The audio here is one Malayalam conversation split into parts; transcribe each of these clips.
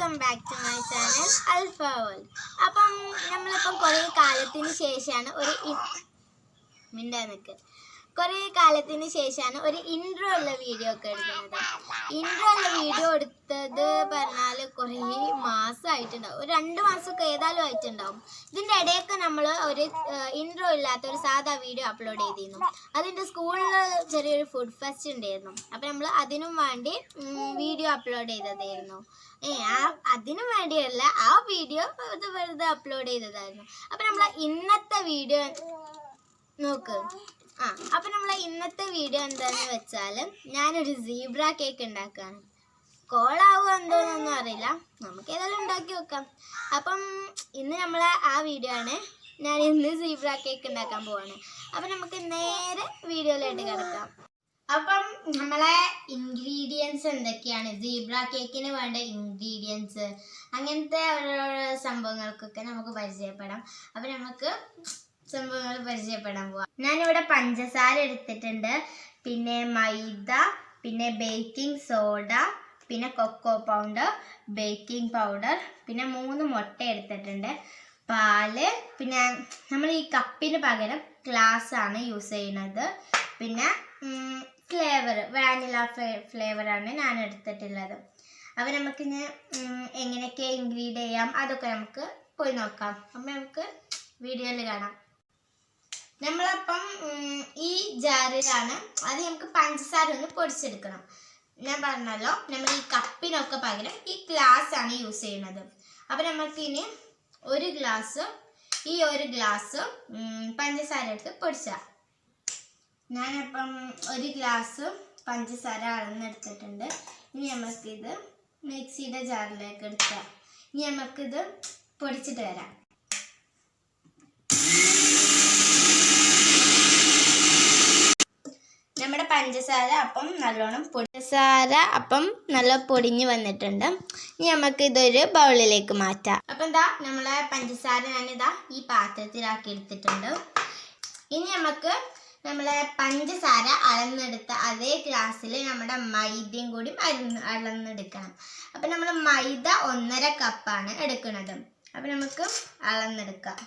Welcome back to my channel Alpha World. അപ്പം നമ്മളിപ്പം കുറേ കാലത്തിന് ശേഷമാണ് ഒരു ഇൻട്രോ ഉള്ള വീഡിയോ ഒക്കെ എടുക്കുന്നത്. ഇൻട്രോ ഉള്ള വീഡിയോ എടുത്തത് പറഞ്ഞാൽ കുറേ മാസമായിട്ടുണ്ടാവും, ഒരു 2 മാസമൊക്കെ ഏതായാലും ആയിട്ടുണ്ടാവും. ഇതിൻ്റെ ഇടയൊക്കെ നമ്മൾ ഒരു ഇൻട്രോ ഇല്ലാത്ത ഒരു സാധാ വീഡിയോ അപ്ലോഡ് ചെയ്തിരുന്നു. അതിൻ്റെ സ്കൂളിൽ ചെറിയൊരു ഫുഡ് ഫെസ്റ്റ് ഉണ്ടായിരുന്നു. അപ്പം നമ്മൾ അതിനും വേണ്ടി വീഡിയോ അപ്ലോഡ് ചെയ്തതായിരുന്നു. അതിനും വേണ്ടിയല്ല, ആ വീഡിയോ വെറുതെ അപ്ലോഡ് ചെയ്തതായിരുന്നു. അപ്പം നമ്മൾ ഇന്നത്തെ വീഡിയോ നോക്ക്. അപ്പം നമ്മളെ ഇന്നത്തെ വീഡിയോ എന്താണെന്ന് വെച്ചാൽ ഞാനൊരു സീബ്ര കേക്ക് ഉണ്ടാക്കുകയാണ്. കോളാവുക എന്തോന്നൊന്നും അറിയില്ല, നമുക്ക് ഏതായാലും ഉണ്ടാക്കി വെക്കാം. അപ്പം ഇന്ന് നമ്മളെ ആ വീഡിയോ ആണ്. ഞാൻ ഇന്ന് സീബ്ര കേക്ക് ഉണ്ടാക്കാൻ പോവാണ്. അപ്പം നമുക്ക് നേരെ വീഡിയോയിലോട്ട് കിടക്കാം. അപ്പം നമ്മളെ ഇൻഗ്രീഡിയൻസ് എന്തൊക്കെയാണ്, സീബ്ര കേക്കിന് വേണ്ട ഇൻഗ്രീഡിയൻസ്, അങ്ങനത്തെ ഓരോ സംഭവങ്ങൾക്കൊക്കെ നമുക്ക് പരിചയപ്പെടാം. അപ്പം നമുക്ക് സംഭവങ്ങൾ പരിചയപ്പെടാൻ പോവാം. ഞാനിവിടെ പഞ്ചസാര എടുത്തിട്ടുണ്ട്, പിന്നെ മൈദ, പിന്നെ ബേക്കിംഗ് സോഡ, പിന്നെ കൊക്കോ പൗഡർ, ബേക്കിംഗ് പൗഡർ, പിന്നെ 3 മുട്ട എടുത്തിട്ടുണ്ട്, പാല്, പിന്നെ നമ്മൾ ഈ കപ്പിന് പകരം ഗ്ലാസ് ആണ് യൂസ് ചെയ്യുന്നത്, പിന്നെ ഫ്ലേവർ വാനില ഫ്ലേവറാണ് ഞാൻ എടുത്തിട്ടുള്ളത്. അപ്പോൾ നമുക്കിനി എങ്ങനെയൊക്കെ ഇൻഗ്രീഡ് ചെയ്യാം അതൊക്കെ നമുക്ക് പോയി നോക്കാം. അപ്പം നമുക്ക് വീഡിയോയിൽ കാണാം. നമ്മളപ്പം ഈ ജാറിലാണ് അത് നമുക്ക് പഞ്ചസാര ഒന്ന് പൊടിച്ചെടുക്കണം. ഞാൻ പറഞ്ഞല്ലോ, നമ്മൾ ഈ കപ്പിനൊക്കെ പകരം ഈ ഗ്ലാസ് ആണ് യൂസ് ചെയ്യുന്നത്. അപ്പം നമുക്കിനി ഒരു ഗ്ലാസ് പഞ്ചസാര എടുത്ത് പൊടിച്ചാൽ, ഞാനപ്പം 1 ഗ്ലാസ് പഞ്ചസാര അളന്നെടുത്തിട്ടുണ്ട്. ഇനി നമുക്കിത് മിക്സിയുടെ ജാറിലേക്ക് എടുക്കാം. ഇനി നമുക്കിത് പൊടിച്ചിട്ട് വരാം. നമ്മുടെ പഞ്ചസാര അപ്പം നല്ല പൊടിഞ്ഞ് വന്നിട്ടുണ്ട്. ഇനി നമുക്ക് ഇതൊരു ബൗളിലേക്ക് മാറ്റാം. അപ്പം നമ്മളെ പഞ്ചസാര ഞാനിതാ ഈ പാത്രത്തിലാക്കി എടുത്തിട്ടുണ്ട്. ഇനി നമുക്ക് നമ്മളെ പഞ്ചസാര അളന്നെടുത്ത അതേ ഗ്ലാസ്സിൽ നമ്മുടെ മൈദയും കൂടി അളന്നെടുക്കണം. അപ്പം നമ്മൾ മൈദ 1.5 കപ്പാണ് എടുക്കുന്നത്. അപ്പം നമുക്ക് അളന്നെടുക്കാം.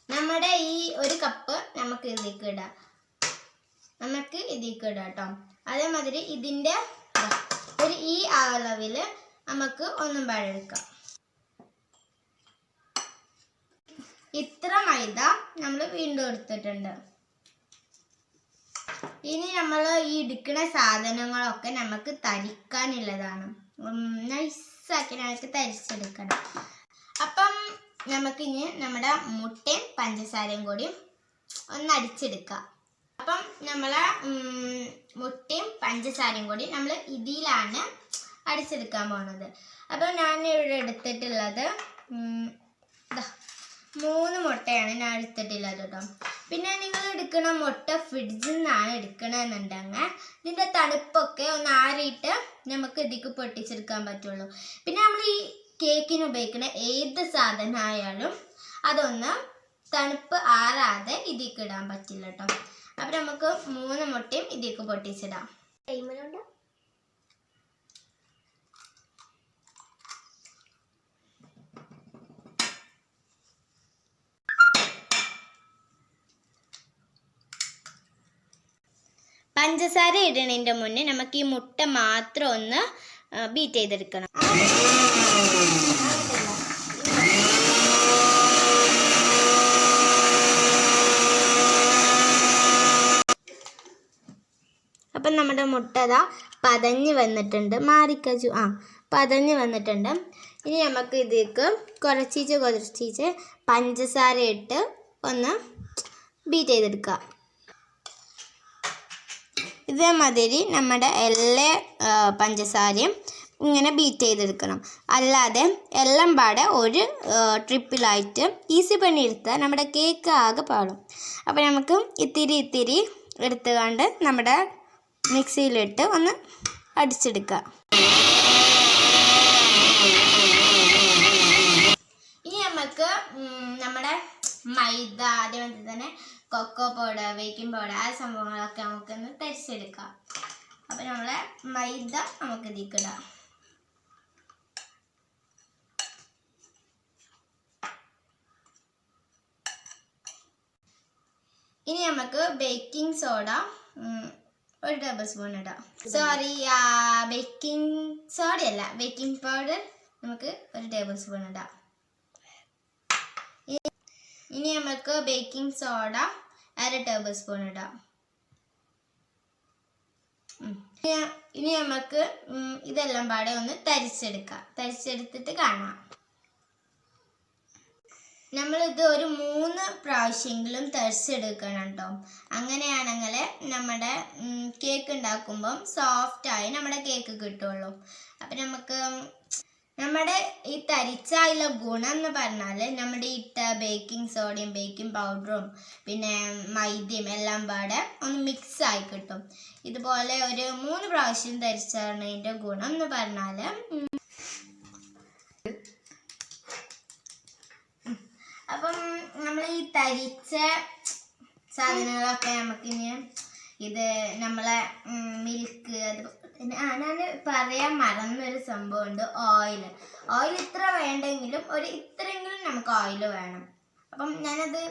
നമ്മുടെ ഈ 1 കപ്പ് നമുക്ക് ഇതിലേക്ക് ഇടാം കേട്ടോ. അതേമാതിരി ഇതിൻ്റെ ഈ അളവിൽ നമുക്ക് 1 പാട് എടുക്കാം. ഇത്ര മൈദ നമ്മൾ വീണ്ടും എടുത്തിട്ടുണ്ട്. ഇനി നമ്മൾ ഈ എടുക്കുന്ന സാധനങ്ങളൊക്കെ നമുക്ക് തരിക്കാനുള്ളതാണ്. നൈസാക്കി നമുക്ക് തരിച്ചെടുക്കണം. അപ്പം നമുക്കിനി നമ്മുടെ മുട്ടയും പഞ്ചസാരയും കൂടി ഒന്ന് അടിച്ചെടുക്കാം. അപ്പം നമ്മളെ മുട്ടയും പഞ്ചസാരയും കൂടി നമ്മൾ ഇതിലാണ് അടിച്ചെടുക്കാൻ പോകുന്നത്. അപ്പം ഞാനിവിടെ എടുത്തിട്ടുള്ളത് 3 മുട്ടയാണ് ഞാൻ എടുത്തിട്ടുള്ളത് കേട്ടോ. പിന്നെ നിങ്ങൾ എടുക്കുന്ന മുട്ട ഫ്രിഡ്ജിൽ നിന്നാണ് എടുക്കണമെന്നുണ്ടെങ്കിൽ ഇതിൻ്റെ തണുപ്പൊക്കെ ഒന്ന് ആറിയിട്ട് നമുക്ക് ഇതിക്ക് പൊട്ടിച്ചെടുക്കാൻ പറ്റുള്ളൂ. പിന്നെ നമ്മൾ ഈ കേക്കിന് ഉപയോഗിക്കുന്ന ഏത് സാധനമായാലും അതൊന്ന് തണുപ്പ് ആറാതെ ഇതിലേക്ക് ഇടാൻ പറ്റില്ല കേട്ടോ. അപ്പം നമുക്ക് 3 മുട്ടയും ഇതിലേക്ക് പൊട്ടിച്ചിടാം. ടൈമിലുണ്ട്. പഞ്ചസാര ഇടുന്നതിൻ്റെ മുന്നേ നമുക്ക് ഈ മുട്ട മാത്രം ഒന്ന് ബീറ്റ് ചെയ്തെടുക്കണം. അപ്പം നമ്മുടെ മുട്ട പതഞ്ഞ് വന്നിട്ടുണ്ട്. പതഞ്ഞ് വന്നിട്ടുണ്ട്. ഇനി നമുക്ക് ഇതിലേക്ക് കുറച്ച് പഞ്ചസാര ഇട്ട് ഒന്ന് ബീറ്റ് ചെയ്തെടുക്കാം. ഇതേമാതിരി നമ്മുടെ എല്ലാ പഞ്ചസാരയും ഇങ്ങനെ ബീറ്റ് ചെയ്തെടുക്കണം. അല്ലാതെ എല്ലാം പാടെ ഒരു ട്രിപ്പിലായിട്ട് ഈസി പണി എടുത്താൽ നമ്മുടെ കേക്ക് ആകെ പാടും. അപ്പോൾ നമുക്ക് ഇത്തിരി എടുത്തുകൊണ്ട് നമ്മുടെ മിക്സിയിലിട്ട് ഒന്ന് അടിച്ചെടുക്കുക. ഇനി നമുക്ക് നമ്മുടെ മൈദ, അതേമാതിരി തന്നെ കൊക്കോ പൗഡർ, ബേക്കിംഗ് പൗഡർ, ആ സംഭവങ്ങളൊക്കെ നമുക്കൊന്ന് തരിച്ചെടുക്കാം. അപ്പം നമ്മളെ മൈദ നമുക്ക് ഇതിലേക്ക് ഇടാം. ഇനി നമുക്ക് ബേക്കിംഗ് സോഡ 1 ടേബിൾ സ്പൂൺ ഇടാം. സോറി, ബേക്കിംഗ് സോഡ അല്ല, ബേക്കിംഗ് പൗഡർ നമുക്ക് 1 ടേബിൾ സ്പൂൺ ഇടാം. ഇനി നമുക്ക് ബേക്കിംഗ് സോഡ 1/2 ടേബിൾ സ്പൂൺ ഇടാം. ഇനി നമുക്ക് ഇതെല്ലാം പാടെ ഒന്ന് തരിച്ചെടുക്കാം. തരിച്ചെടുത്തിട്ട് കാണാം. നമ്മളിത് ഒരു 3 പ്രാവശ്യമെങ്കിലും തരിച്ചെടുക്കണം കേട്ടോ. അങ്ങനെയാണെങ്കിൽ നമ്മുടെ കേക്ക് ഉണ്ടാക്കുമ്പം സോഫ്റ്റായി നമ്മുടെ കേക്ക് കിട്ടുള്ളൂ. അപ്പം നമുക്ക് നമ്മുടെ ഈ തരിച്ചായുള്ള ഗുണം എന്ന് പറഞ്ഞാൽ നമ്മുടെ ഇട്ട ബേക്കിംഗ് സോഡയും ബേക്കിംഗ് പൗഡറും പിന്നെ മൈദയും എല്ലാം പാടെ ഒന്ന് മിക്സ് ആയി കിട്ടും. ഇതുപോലെ ഒരു 3 പ്രാവശ്യം തരിച്ചതിൻ്റെ ഗുണം എന്ന് പറഞ്ഞാൽ അപ്പം നമ്മൾ ഈ തരിച്ച സാധനങ്ങളൊക്കെ നമുക്കിനി ഇത് നമ്മളെ മിൽക്ക് ഞാൻ പറയാൻ മറന്നൊരു സംഭവമുണ്ട്, ഓയിൽ ഇത്ര വേണ്ടെങ്കിലും ഇത്രയെങ്കിലും നമുക്ക് ഓയിൽ വേണം. അപ്പം ഞാനത്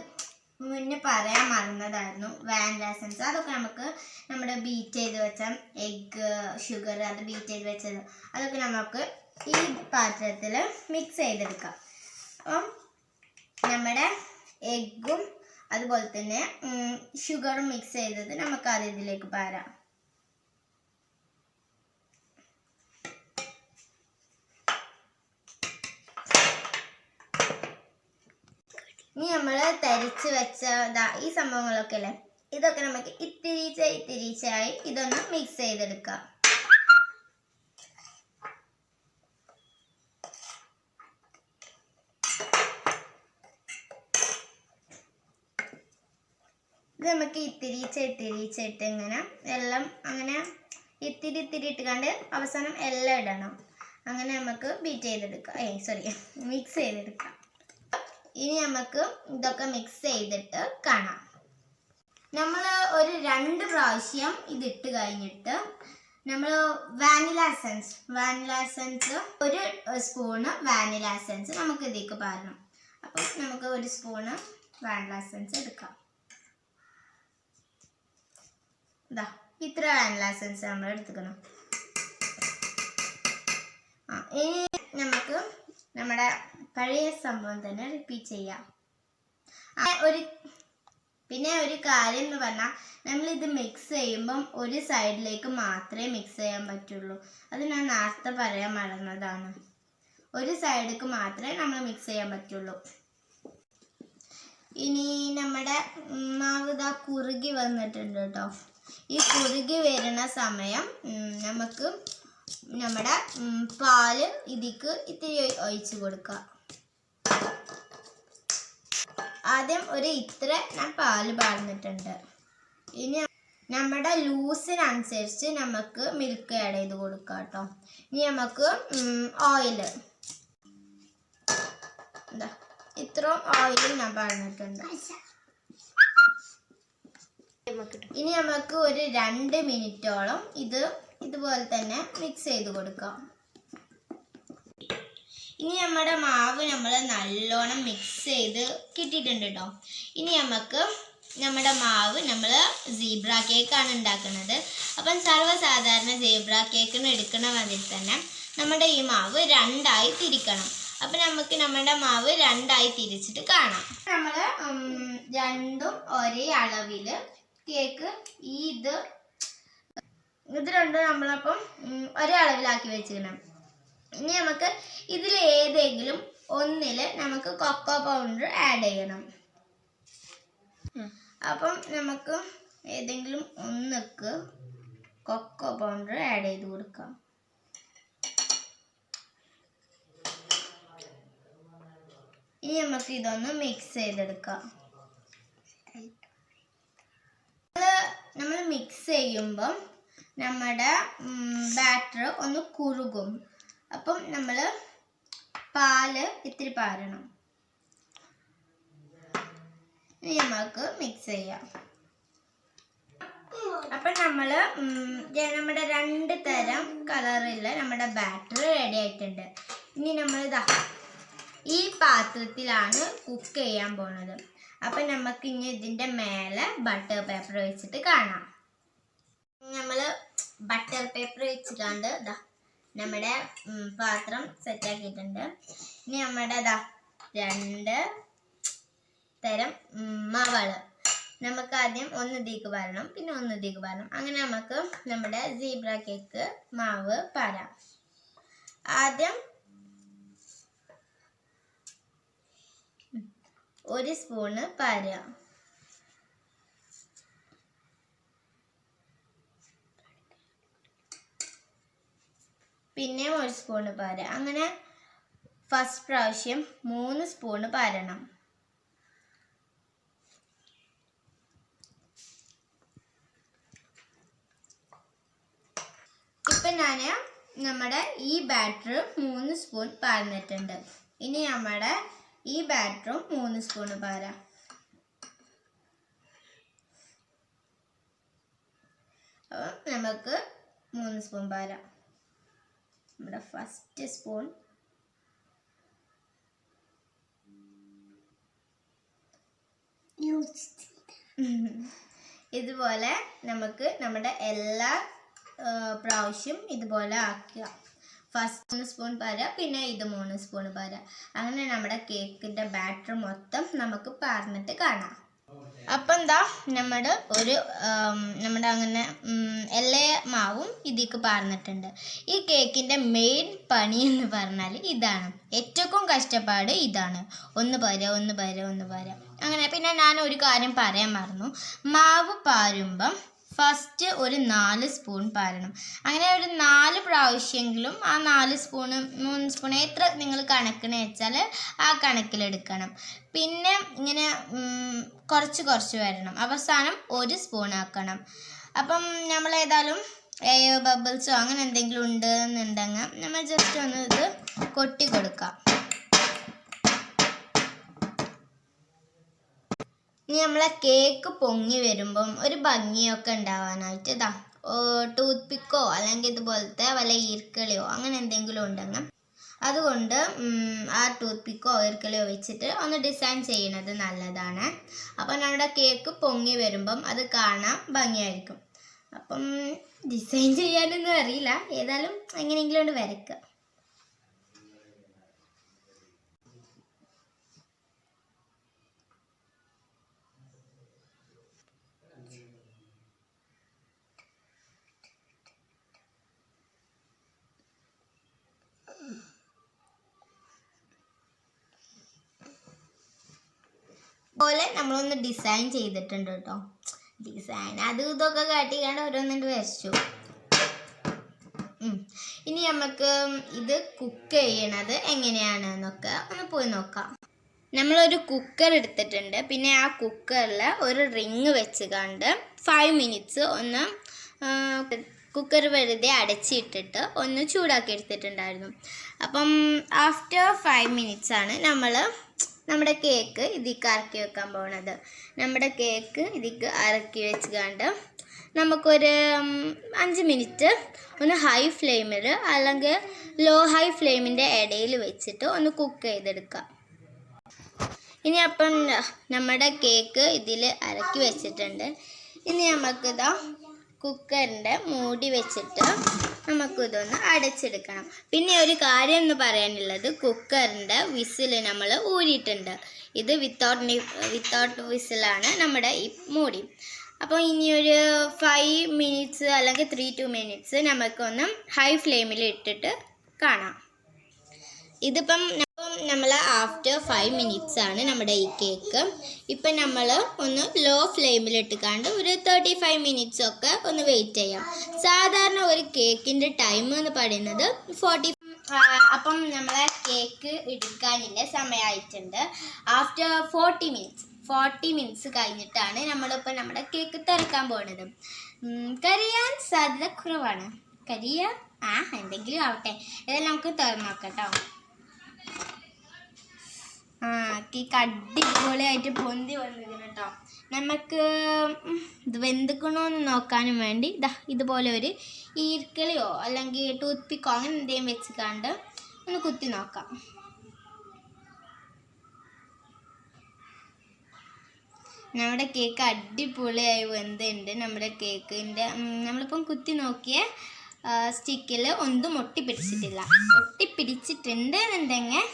മുന്നേ പറയാൻ മറന്നതായിരുന്നു. വാനില എസൻസ് അതൊക്കെ നമുക്ക് നമ്മുടെ ബീറ്റ് ചെയ്ത് വെച്ച എഗ്ഗ് ഷുഗർ അത് ബീറ്റ് ചെയ്ത് വെച്ചത് അതൊക്കെ നമുക്ക് ഈ പാത്രത്തിൽ മിക്സ് ചെയ്തെടുക്കാം. അപ്പം നമ്മുടെ എഗ്ഗും അതുപോലെ തന്നെ ഷുഗറും മിക്സ് ചെയ്തത് നമുക്ക് അത് ഇതിലേക്ക് പാരാം. ഇനി നമ്മൾ തരിച്ച് വെച്ച ഈ സംഭവങ്ങളൊക്കെ അല്ലേ, ഇതൊക്കെ നമുക്ക് ഇത്തിരിച്ചായി ഇതൊന്ന് മിക്സ് ചെയ്തെടുക്കാം. ഇത് നമുക്ക് ഇത്തിരിച്ചിട്ട് ഇങ്ങനെ എല്ലാം അങ്ങനെ ഇത്തിരി ഇട്ട് കണ്ട് അവസാനം എല്ലാം ഇടണം. അങ്ങനെ നമുക്ക് ബീറ്റ് ചെയ്തെടുക്കാം, മിക്സ് ചെയ്തെടുക്കാം. ഇനി നമുക്ക് ഇതൊക്കെ മിക്സ് ചെയ്തിട്ട് കാണാം. നമ്മൾ ഒരു 2 പ്രാവശ്യം ഇതിട്ട് കഴിഞ്ഞിട്ട് നമ്മൾ vanilla essence 1 spoon vanilla essence നമുക്ക് ഇതിലേക്ക് പാരണം. അപ്പം നമുക്ക് 1 സ്പൂണ് വാനില എസൻസ് എടുക്കാം. ഇത്ര വാനില എസൻസ് നമ്മൾ എടുത്തുക്കണം. ഇനി നമുക്ക് നമ്മുടെ പഴയ സംഭവം തന്നെ റിപ്പീറ്റ് ചെയ്യാം. പിന്നെ ഒരു കാര്യം എന്ന് പറഞ്ഞാൽ നമ്മളിത് മിക്സ് ചെയ്യുമ്പം ഒരു സൈഡിലേക്ക് മാത്രമേ മിക്സ് ചെയ്യാൻ പറ്റുള്ളൂ. അത് ഞാൻ നേരത്തെ പറയാൻ മറന്നതാണ്. ഒരു സൈഡിലേക്ക് മാത്രമേ നമ്മൾ മിക്സ് ചെയ്യാൻ പറ്റുള്ളൂ. ഇനി നമ്മുടെ മാവ് കുറുകി വന്നിട്ടുണ്ട് കേട്ടോ. ഈ കുറുകി വരുന്ന സമയം നമുക്ക് നമ്മുടെ പാല് ഇതിക്ക് ഇത്തിരി ഒഴിച്ച് കൊടുക്കാം. ആദ്യം ഇത്ര ഞാൻ പാല് പാർന്നിട്ടുണ്ട്. ഇനി നമ്മുടെ ലൂസിനനുസരിച്ച് നമുക്ക് മിൽക്ക് ആഡ് ചെയ്ത് കൊടുക്കാം കേട്ടോ. ഇനി നമുക്ക് ഓയിൽ ഇത്രയും ഓയിൽ ഞാൻ പാർന്നിട്ടുണ്ട്. ഇനി നമുക്ക് ഒരു 2 മിനിറ്റോളം ഇതുപോലെ തന്നെ മിക്സ് ചെയ്ത് കൊടുക്കാം. ഇനി നമ്മുടെ മാവ് നമ്മൾ നല്ലോണം മിക്സ് ചെയ്ത് കിട്ടിയിട്ടുണ്ട് കേട്ടോ. ഇനി നമുക്ക് നമ്മുടെ മാവ് നമ്മൾ സീബ്ര കേക്കാണ് ഉണ്ടാക്കുന്നത്. അപ്പം സർവ്വസാധാരണ സീബ്ര കേക്കിന് എടുക്കണ മാതിരി തന്നെ നമ്മുടെ ഈ മാവ് 2ആയി തിരിക്കണം. അപ്പം നമുക്ക് നമ്മുടെ മാവ് 2ആയി തിരിച്ചിട്ട് കാണാം. നമ്മൾ രണ്ടും ഒരേ അളവിൽ കേക്ക് ഇത് രണ്ടും നമ്മളപ്പം ഒരേ അളവിലാക്കി വെച്ചിരിക്കണം. ഇനി നമുക്ക് ഇതിൽ ഏതെങ്കിലും ഒന്നിൽ നമുക്ക് കൊക്കോ പൗഡർ ആഡ് ചെയ്യണം. അപ്പം നമുക്ക് ഏതെങ്കിലും ഒന്നിക്ക് കൊക്കോ പൗഡർ ആഡ് ചെയ്ത് കൊടുക്കാം. ഇനി നമുക്ക് ഇതൊന്ന് മിക്സ് ചെയ്തെടുക്കാം. നമ്മൾ മിക്സ് ചെയ്യുമ്പം നമ്മുടെ ബാറ്റർ ഒന്ന് കുറുകും. അപ്പം നമ്മൾ പാല് ഇത്തിരി പാരണം. ഇനി നമുക്ക് മിക്സ് ചെയ്യാം. അപ്പം നമ്മൾ നമ്മുടെ 2 തരം കളറില്ല നമ്മുടെ ബാറ്റർ റെഡി ആയിട്ടുണ്ട്. ഇനി നമ്മൾ ഈ പാത്രത്തിലാണ് കുക്ക് ചെയ്യാൻ പോണത്. അപ്പം നമുക്ക് ഇനി ഇതിൻ്റെ മേലെ ബട്ടർ പേപ്പർ വെച്ചിട്ട് കാണാം. നമ്മൾ ബട്ടർ പേപ്പർ വെച്ചിട്ടാണ്ട് നമ്മുടെ പാത്രം സെറ്റാക്കിയിട്ടുണ്ട്. ഇനി നമ്മുടെ 2 തരം മാവുകൾ നമുക്ക് ആദ്യം ഒന്ന് ഇതിലേക്ക് പാരണം, പിന്നെ ഒന്ന് ഇതിലേക്ക് പാരണം. അങ്ങനെ നമുക്ക് നമ്മുടെ സീബ്ര കേക്ക് മാവ് പാരാം. ആദ്യം 1 സ്പൂണ് പാരുക. പിന്നെയും 1 സ്പൂണ് പാരുക. അങ്ങനെ ഫസ്റ്റ് പ്രാവശ്യം 3 സ്പൂണ് പാരണം. ഇപ്പം ഞാൻ നമ്മുടെ ഈ ബാറ്റർ 3 സ്പൂൺ പാർന്നിട്ടുണ്ട്. ഇനി നമ്മുടെ ഈ ബാറ്ററും 3 സ്പൂൺ പാരാം. അപ്പം നമുക്ക് 3 സ്പൂൺ പാരാം. നമ്മുടെ ഫസ്റ്റ് സ്പൂൺ ഇതുപോലെ നമുക്ക് നമ്മുടെ എല്ലാ പ്രാവശ്യം ഇതുപോലെ ആക്കുക. ഫസ്റ്റ് 1 സ്പൂൺ പാരുക, പിന്നെ ഇത് 3 സ്പൂൺ പാരുക. അങ്ങനെ നമ്മുടെ കേക്കിൻ്റെ ബാറ്റർ മൊത്തം നമുക്ക് പാർന്നിട്ട് കാണാം. അപ്പം എന്താ നമ്മുടെ അങ്ങനെ എല്ലാ മാവും ഇതിലേക്ക് പാർന്നിട്ടുണ്ട്. ഈ കേക്കിൻ്റെ മെയിൻ പണി എന്ന് പറഞ്ഞാൽ ഇതാണ്. ഏറ്റവും കഷ്ടപ്പാട് ഇതാണ്. ഒന്ന് പാരുക. അങ്ങനെ പിന്നെ ഞാൻ ഒരു കാര്യം പറയാൻ മറന്നു. മാവ് പാരുമ്പം ഫസ്റ്റ് ഒരു 4 സ്പൂൺ പാരണം. അങ്ങനെ ഒരു 4 പ്രാവശ്യമെങ്കിലും ആ 4 സ്പൂണ് 3 സ്പൂൺ എത്ര നിങ്ങൾ കണക്കിന് വെച്ചാൽ ആ കണക്കിലെടുക്കണം. പിന്നെ ഇങ്ങനെ കുറച്ച് വരണം. അവസാനം 1 സ്പൂൺ ആക്കണം. അപ്പം നമ്മൾ ഏതായാലും എയർ ബബിൾസോ അങ്ങനെ എന്തെങ്കിലും ഉണ്ടെന്നുണ്ടെങ്കിൽ നമ്മൾ ജസ്റ്റ് ഒന്ന് ഇത് കൊട്ടി കൊടുക്കാം. ഇനി നമ്മളെ കേക്ക് പൊങ്ങി വരുമ്പം ഒരു ഭംഗിയൊക്കെ ഉണ്ടാവാനായിട്ട് ടൂത്ത് പിക്കോ അല്ലെങ്കിൽ ഇതുപോലത്തെ വല്ല ഈർക്കളിയോ അങ്ങനെ എന്തെങ്കിലും ഉണ്ടെങ്കിൽ അതുകൊണ്ട് ആ ടൂത്ത് പിക്കോ ഈർക്കളിയോ വെച്ചിട്ട് ഒന്ന് ഡിസൈൻ ചെയ്യണത് നല്ലതാണ്. അപ്പം നമ്മുടെ കേക്ക് പൊങ്ങി വരുമ്പം അത് കാണാൻ ഭംഗിയായിരിക്കും. അപ്പം ഡിസൈൻ ചെയ്യാനൊന്നും അറിയില്ല, ഏതായാലും എങ്ങനെയെങ്കിലും ഒന്ന് വരയ്ക്കുക. പോലെ നമ്മളൊന്ന് ഡിസൈൻ ചെയ്തിട്ടുണ്ട് കേട്ടോ. ഡിസൈൻ അതും ഇതൊക്കെ കാട്ടിക്കാണ്ട് ഓരോന്നിട്ട് വരച്ചു. ഇനി നമുക്ക് ഇത് കുക്ക് ചെയ്യണത് എങ്ങനെയാണെന്നൊക്കെ ഒന്ന് പോയി നോക്കാം. നമ്മളൊരു കുക്കർ എടുത്തിട്ടുണ്ട്. പിന്നെ ആ കുക്കറിൽ ഒരു റിങ് വെച്ച് കണ്ട് 5 മിനിറ്റ്സ് ഒന്ന് കുക്കർ വെറുതെ അടച്ചിട്ടിട്ട് ഒന്ന് ചൂടാക്കി എടുത്തിട്ടുണ്ടായിരുന്നു. അപ്പം ആഫ്റ്റർ 5 മിനിറ്റ്സ് ആണ് നമ്മുടെ കേക്ക് ഇതിലേക്ക് ഇറക്കി വെക്കാൻ പോകുന്നത്. നമ്മുടെ കേക്ക് ഇതിലേക്ക് ഇറക്കി വെച്ച് കണ്ട് നമുക്കൊരു 5 മിനിറ്റ് ഒന്ന് ഹൈ ഫ്ലെയിമിൽ അല്ലെങ്കിൽ ഹൈ ഫ്ലെയിമിൻ്റെ ഇടയിൽ വെച്ചിട്ട് ഒന്ന് കുക്ക് ചെയ്തെടുക്കാം. ഇനി അപ്പം നമ്മുടെ കേക്ക് ഇതിൽ ഇറക്കി വെച്ചിട്ടുണ്ട്. ഇനി നമുക്കിതാ കുക്കറിൻ്റെ മൂടി വെച്ചിട്ട് നമുക്കിതൊന്ന് അടച്ചെടുക്കണം. പിന്നെ ഒരു കാര്യം എന്ന് പറയാനുള്ളത്, കുക്കറിൻ്റെ വിസിൽ നമ്മൾ ഊരിയിട്ടുണ്ട്. ഇത് വിത്തൗട്ട് വിസിലാണ് നമ്മുടെ ഈ മൂടി. അപ്പോൾ ഇനിയൊരു 5 മിനിറ്റ്സ് അല്ലെങ്കിൽ 3 to 2 മിനിറ്റ്സ് നമുക്കൊന്ന് ഹൈ ഫ്ലെയിമിൽ ഇട്ടിട്ട് കാണാം. ഇതിപ്പം നമ്മൾ ആഫ്റ്റർ 5 മിനിറ്റ്സ് ആണ് നമ്മുടെ ഈ കേക്ക്. ഇപ്പം നമ്മൾ ഒന്ന് ലോ ഫ്ലെയിമിലിട്ട് കണ്ട് ഒരു 35 മിനിറ്റ്സ് ഒക്കെ ഒന്ന് വെയിറ്റ് ചെയ്യാം. സാധാരണ ഒരു കേക്കിൻ്റെ ടൈം എന്ന് പറയുന്നത് 40. അപ്പം നമ്മളെ കേക്ക് എടുക്കാനില്ല സമയമായിട്ടുണ്ട്. ആഫ്റ്റർ 40 മിനിറ്റ്സ് കഴിഞ്ഞിട്ടാണ് നമ്മളിപ്പോൾ നമ്മുടെ കേക്ക് തുറക്കാൻ പോകുന്നത്. കരിയാൻ സാധ്യത കുറവാണ്. എന്തെങ്കിലും ആവട്ടെ, ഇതെല്ലാം നമുക്ക് തുറന്നു നോക്കാം കേട്ടോ. കേക്ക് അടിപൊളിയായിട്ട് പൊന്തി വന്നിരുന്നു കേട്ടോ. നമുക്ക് ഇത് വെന്തുക്കണോന്ന് നോക്കാനും വേണ്ടി ഇതുപോലെ ഒരു ഈർക്കിളിയോ അല്ലെങ്കിൽ ടൂത്ത് പിക്കോ അങ്ങനെ എന്തെങ്കിലും വെച്ചിക്കാണ്ട് ഒന്ന് കുത്തി നോക്കാം. നമ്മുടെ കേക്ക് അടിപൊളിയായി വെന്തുണ്ട്. നമ്മുടെ കേക്കിൻ്റെ നമ്മളിപ്പം കുത്തി നോക്കിയ സ്റ്റിക്കിൽ ഒന്നും ഒട്ടിപ്പിടിച്ചിട്ടില്ല. ഒട്ടിപ്പിടിച്ചിട്ടുണ്ട് എന്നുണ്ടെങ്കിൽ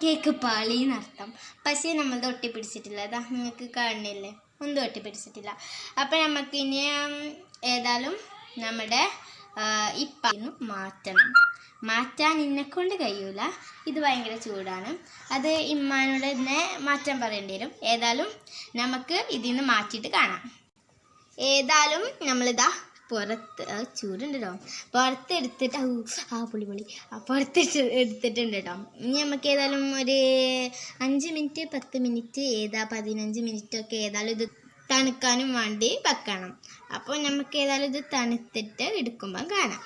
കേക്ക് പാളിന്നർത്ഥം. പക്ഷേ നമ്മളത് ഒട്ടിപ്പിടിച്ചിട്ടില്ല. നിങ്ങൾക്ക് കാണുന്നില്ലേ, ഒന്നും ഒട്ടിപ്പിടിച്ചിട്ടില്ല. അപ്പം നമുക്ക് ഇനി ഏതായാലും നമ്മുടെ ഈ പാലിന് മാറ്റാൻ എന്നെക്കൊണ്ട് കഴിയൂല. ഇത് ഭയങ്കര ചൂടാണ്. അത് ഇമ്മാനോട് തന്നെ മാറ്റാൻ പറയേണ്ടി വരും. ഏതായാലും നമുക്ക് ഇതിൽ നിന്ന് മാറ്റിയിട്ട് കാണാം. ഏതായാലും നമ്മളിതാ പുറത്ത് ചൂടുണ്ട് കേട്ടോ. പുറത്തെടുത്തിട്ട് എടുത്തിട്ടുണ്ട് കേട്ടോ. ഇനി നമുക്ക് ഏതായാലും ഒരു 5 മിനിറ്റ് 10 മിനിറ്റ് 15 മിനിറ്റൊക്കെ ഏതായാലും ഇത് തണുക്കാനും വേണ്ടി വെക്കണം. അപ്പോൾ നമുക്ക് ഏതായാലും ഇത് തണുത്തിട്ട് എടുക്കുമ്പം കാണാം.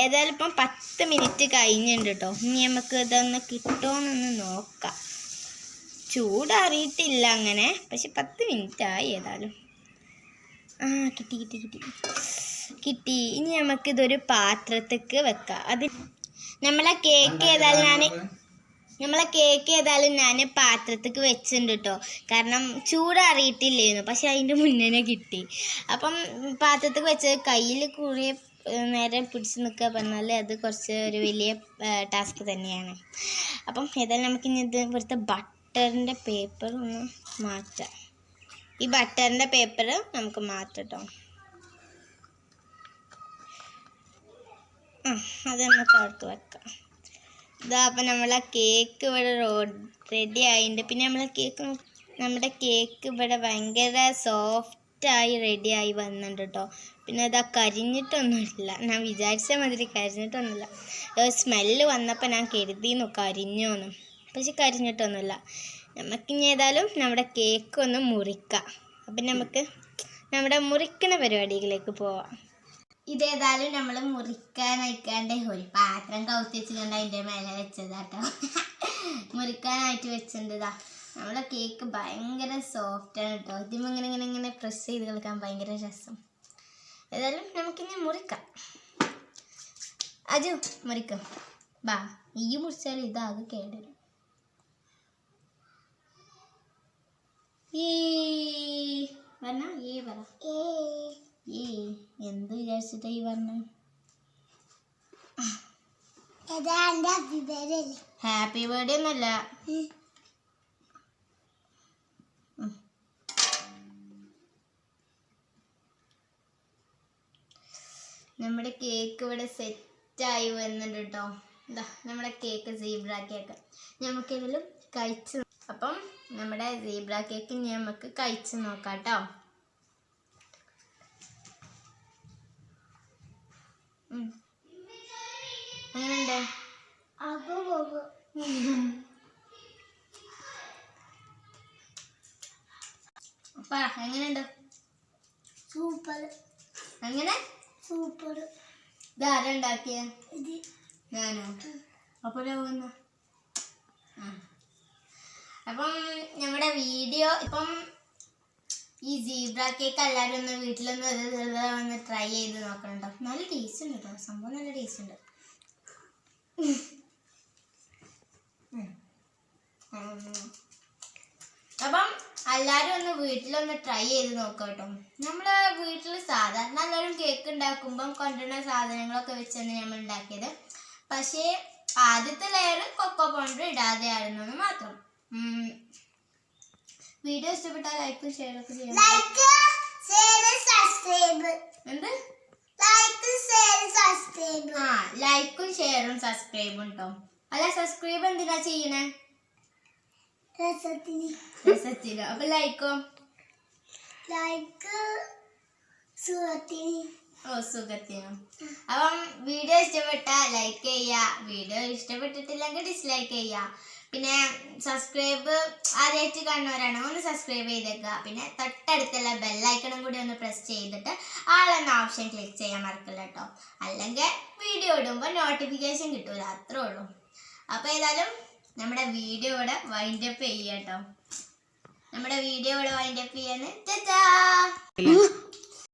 ഏതായാലും ഇപ്പം 10 മിനിറ്റ് കഴിഞ്ഞിട്ടുണ്ട് കേട്ടോ. ഇനി നമുക്ക് ഇതൊന്ന് കിട്ടുമോയെന്നൊന്ന് നോക്കാം. ചൂടറിയിട്ടില്ല അങ്ങനെ, പക്ഷെ 10 മിനിറ്റായി. ഏതായാലും കിട്ടി. ഇനി നമുക്കിതൊരു പാത്രത്തേക്ക് വെക്കാം. അത് നമ്മളെ കേക്ക് ഏതായാലും ഞാൻ പാത്രത്തേക്ക് വെച്ചിട്ടുണ്ട് കേട്ടോ. കാരണം ചൂടറിയിട്ടില്ലായിരുന്നു, പക്ഷെ അതിൻ്റെ മുന്നേ കിട്ടി. അപ്പം പാത്രത്തേക്ക് വെച്ചത് കയ്യിൽ കുറേ നേരം പിടിച്ച് നിൽക്കുക പറഞ്ഞാൽ അത് കുറച്ച് ഒരു വലിയ ടാസ്ക് തന്നെയാണ്. അപ്പം ഏതായാലും നമുക്കിനി ഇത് ഇവിടുത്തെ ബട്ടറിൻ്റെ പേപ്പർ ഒന്ന് മാറ്റാം. ഈ ബട്ടറിൻ്റെ പേപ്പർ നമുക്ക് മാറ്റാം കേട്ടോ. അത് നമുക്ക് അവർക്ക് വെക്കാം. അപ്പം നമ്മളെ കേക്ക് ഇവിടെ റെഡി ആയിട്ടുണ്ട്. പിന്നെ നമ്മുടെ കേക്ക് ഇവിടെ ഭയങ്കര സോഫ്റ്റായി റെഡിയായി വന്നിട്ടുണ്ട് കേട്ടോ. പിന്നെ അത് കരിഞ്ഞിട്ടൊന്നുമില്ല. ഞാൻ വിചാരിച്ച മാതിരി കരിഞ്ഞിട്ടൊന്നുമില്ല. സ്മെല്ല് വന്നപ്പോൾ ഞാൻ കരുതിയിരുന്നു കരിഞ്ഞോന്നും, പക്ഷെ കരിഞ്ഞിട്ടൊന്നുമില്ല. നമുക്കിനി ഏതായാലും നമ്മുടെ കേക്ക് ഒന്ന് മുറിക്കാം. അപ്പം നമുക്ക് നമ്മുടെ മുറിക്കുന്ന പരിപാടികളിലേക്ക് പോവാം. ഇതേതായാലും നമ്മൾ മുറിക്കാനായിക്കാണ്ട് ഒരു പാത്രം കൗത്തി വെച്ചുകൊണ്ട് അതിൻ്റെ മേലെ വെച്ചതാട്ടോ. മുറിക്കാനായിട്ട് വെച്ചിട്ടുണ്ടാ. നമ്മളെ കേക്ക് ഭയങ്കര സോഫ്റ്റാണ് കേട്ടോ. ഇതിപ്പോൾ ഇങ്ങനെ പ്രസ് ചെയ്ത് കളിക്കാൻ ഭയങ്കര രസം. ഏതായാലും നമുക്കിനി മുറിക്കാം. അജു മുറിക്കാം. ഈ മുറിച്ചാൽ ഇതാകെ കേടുവരും. എന്ത് വിചാരിച്ചിട്ടാ ഈ പറഞ്ഞ? ഹാപ്പി ബർത്ത്ഡേ ഒന്നല്ല. നമ്മുടെ കേക്ക് ഇവിടെ സെറ്റായി വന്നിട്ടുണ്ട് കേട്ടോ. നമ്മുടെ കേക്ക് സീബ്ര കേക്ക് നമുക്കെങ്കിലും കഴിച്ച്. അപ്പം നമ്മുടെ സീബ്ര കേക്ക് ഇനി നമുക്ക് കഴിച്ച് നോക്കാം കേട്ടോ. എങ്ങനെയുണ്ട്? എങ്ങനെയുണ്ട്? സൂപ്പർ. എങ്ങനെ? സൂപ്പർ. ഇതാരാ ഉണ്ടാക്കിയ? ഞാനോ? അപ്പോൾ അപ്പം നമ്മുടെ വീഡിയോ ഇപ്പം ഈ സീബ്ര കേക്ക് എല്ലാവരും ഒന്ന് വീട്ടിലൊന്ന് ട്രൈ ചെയ്ത് നോക്കണം കേട്ടോ. നല്ല ടേസ്റ്റ് ഉണ്ട് കേട്ടോ. സംഭവം നല്ല ടേസ്റ്റ് ഉണ്ട്. അപ്പം എല്ലാവരും ഒന്ന് വീട്ടിലൊന്ന് ട്രൈ ചെയ്ത് നോക്കാം കേട്ടോ. നമ്മൾ വീട്ടിൽ സാധാരണ എല്ലാവരും കേക്ക് ഉണ്ടാക്കുമ്പം കൊണ്ടുവരുന്ന സാധനങ്ങളൊക്കെ വെച്ചാണ് നമ്മൾ ഉണ്ടാക്കിയത്. പക്ഷേ ആദ്യത്തെ ലെയർ കൊക്കോ പൗഡർ ഇടാതെ ആയിരുന്നു മാത്രം. വീഡിയോ ഇഷ്ടപ്പെട്ടാൽ ലൈക്കും ഷെയർ ഒക്കെ ചെയ്യണം. ലൈക്കും ഷെയറും സബ്സ്ക്രൈബും കേട്ടോ. അല്ല, സബ്സ്ക്രൈബ് എന്തിനാ ചെയ്യണേ? രസത്തിന്. അപ്പൊ ലൈക്കോ? സുഖത്തിനും. അപ്പം വീഡിയോ ഇഷ്ടപ്പെട്ടാൽ ലൈക്ക് ചെയ്യുക. വീഡിയോ ഇഷ്ടപ്പെട്ടിട്ടില്ലെങ്കിൽ ഡിസ്ലൈക്ക് ചെയ്യുക. പിന്നെ സബ്സ്ക്രൈബ് ആദ്യമായിട്ട് കാണുന്നവരാണ് ഒന്ന് സബ്സ്ക്രൈബ് ചെയ്തേക്കുക. പിന്നെ തൊട്ടടുത്തുള്ള ബെല്ലൈക്കണും കൂടി ഒന്ന് പ്രസ് ചെയ്തിട്ട് ആളെന്ന ഓപ്ഷൻ ക്ലിക്ക് ചെയ്യാൻ മറക്കില്ല കേട്ടോ. അല്ലെങ്കിൽ വീഡിയോ ഇടുമ്പോൾ നോട്ടിഫിക്കേഷൻ കിട്ടൂല, അത്രേ ഉള്ളൂ. അപ്പോൾ ഏതായാലും നമ്മുടെ വീഡിയോ ഇവിടെ വൈൻഡപ്പ് ചെയ്യാം കേട്ടോ. നമ്മുടെ വീഡിയോ ഇവിടെ വൈൻഡപ്പ് ചെയ്യാണ്.